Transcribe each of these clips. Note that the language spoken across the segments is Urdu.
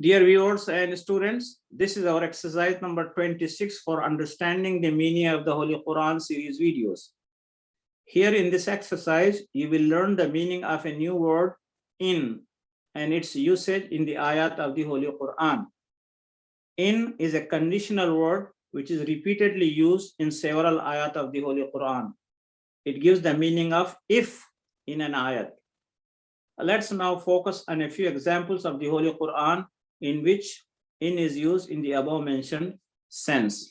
Dear viewers and students, this is our exercise number 26 for understanding the meaning of the Holy Quran series videos. Here in this exercise, you will learn the meaning of a new word in and its usage in the ayat of the Holy Quran. In is a conditional word which is repeatedly used in several ayat of the Holy Quran. It gives the meaning of if in an ayat. Let's now focus on a few examples of the Holy Quran in which in is used in the above mentioned sense.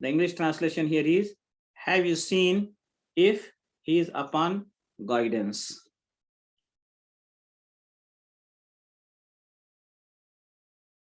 The English translation here is, have you seen if he is upon guidance.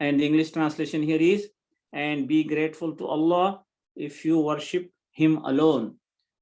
And the English translation here is, and be grateful to Allah if you worship him alone.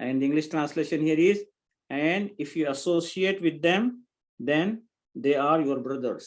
And the English translation here is, and if you associate with them, then they are your brothers.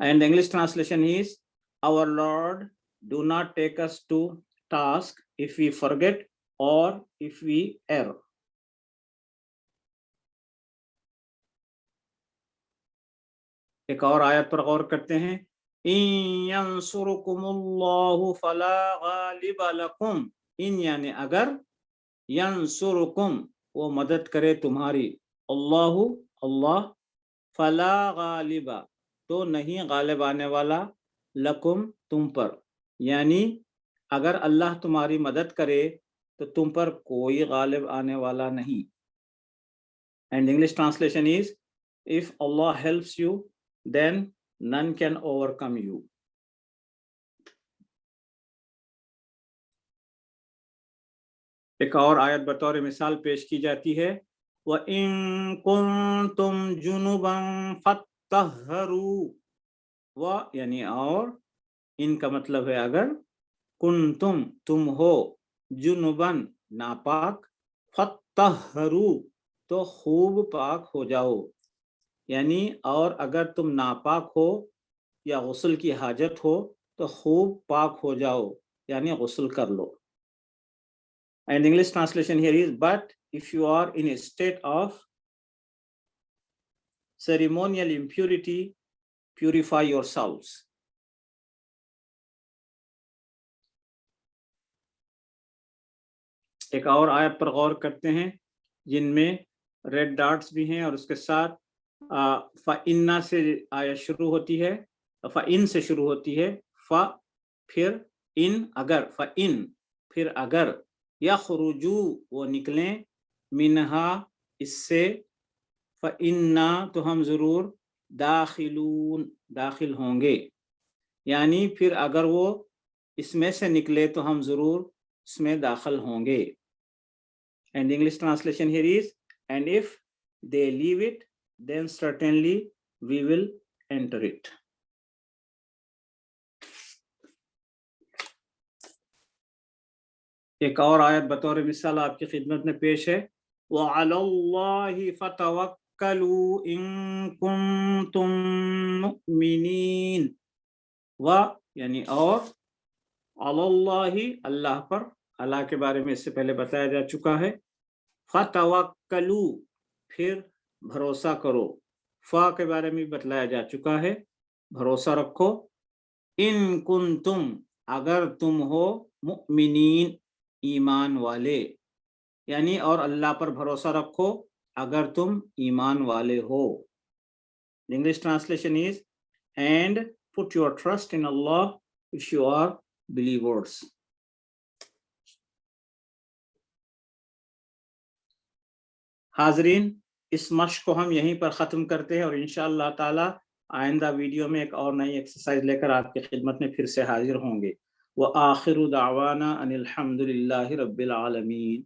And the English translation is, our Lord, do not take us to task if we forget or if we err. ایک اور آیت پر غور کرتے ہیں، ان ینصرکم اللہ فلا غالب لکم، ان یعنی اگر، ینصرکم وہ مدد کرے تمہاری، اللہ اللہ، فلا غالب تو نہیں غالب آنے والا، لکم تم پر، یعنی اگر اللہ تمہاری مدد کرے تو تم پر کوئی غالب آنے والا نہیں. And English translation is, if Allah helps you, then none can overcome you. ایک اور آیت بطور مثال پیش کی جاتی ہے، وَإِن كُنتُمْ جُنُبًا فَاتَّطَهَّرُوا، و یعنی اور، ان کا مطلب ہے اگر، کنتم تم ہو، جنبن ناپاک، فَاتَّطَهَّرُوا تو خوب پاک ہو جاؤ، یعنی اور اگر تم ناپاک ہو یا غسل کی حاجت ہو تو خوب پاک ہو جاؤ، یعنی غسل کر لو. And English translation here is, but if you are in a state of ceremonial impurity, purify yourselves. ایک اور آیت پر غور کرتے ہیں جن میں ریڈ ڈاٹس بھی ہیں اور اس کے ساتھ فَإِنَّ سے آیت شروع ہوتی ہے، فَإِن سے شروع ہوتی ہے، پھر ان اگر، فَإِن پھر اگر، یخرجو وہ نکلیں، منہا اس سے، فَإِنَّا تو ہم ضرور، داخلون داخل ہوں گے، یعنی پھر اگر وہ اس میں سے نکلے تو ہم ضرور اس میں داخل ہوں گے. And English translation here is, and if they leave it, then certainly we will enter it. ایک اور آیت بطور مثال آپ کی خدمت میں پیش ہے، وَعَلَى اللَّهِ فَتَوَكَّلُوا إِن كُنتُم مُؤْمِنِينَ، و یعنی اور، عَلَى اللَّهِ اللہ پر، اللہ کے بارے میں اس سے پہلے بتایا جا چکا ہے، فَتَوَكَّلُوا پھر بھروسہ کرو، فا کے بارے میں بتلایا جا چکا ہے، بھروسہ رکھو، ان کنتم اگر تم ہو، مؤمنین ایمان والے، یعنی اور اللہ پر بھروسہ رکھو اگر تم ایمان والے ہو. English translation is, and put your trust in Allah if you are believers. حاضرین، اس مشق کو ہم یہیں پر ختم کرتے ہیں اور انشاءاللہ تعالی آئندہ ویڈیو میں ایک اور نئی ایکسرسائز لے کر آپ کی خدمت میں پھر سے حاضر ہوں گے. وآخر دعوانا ان الحمد للہ رب العالمین.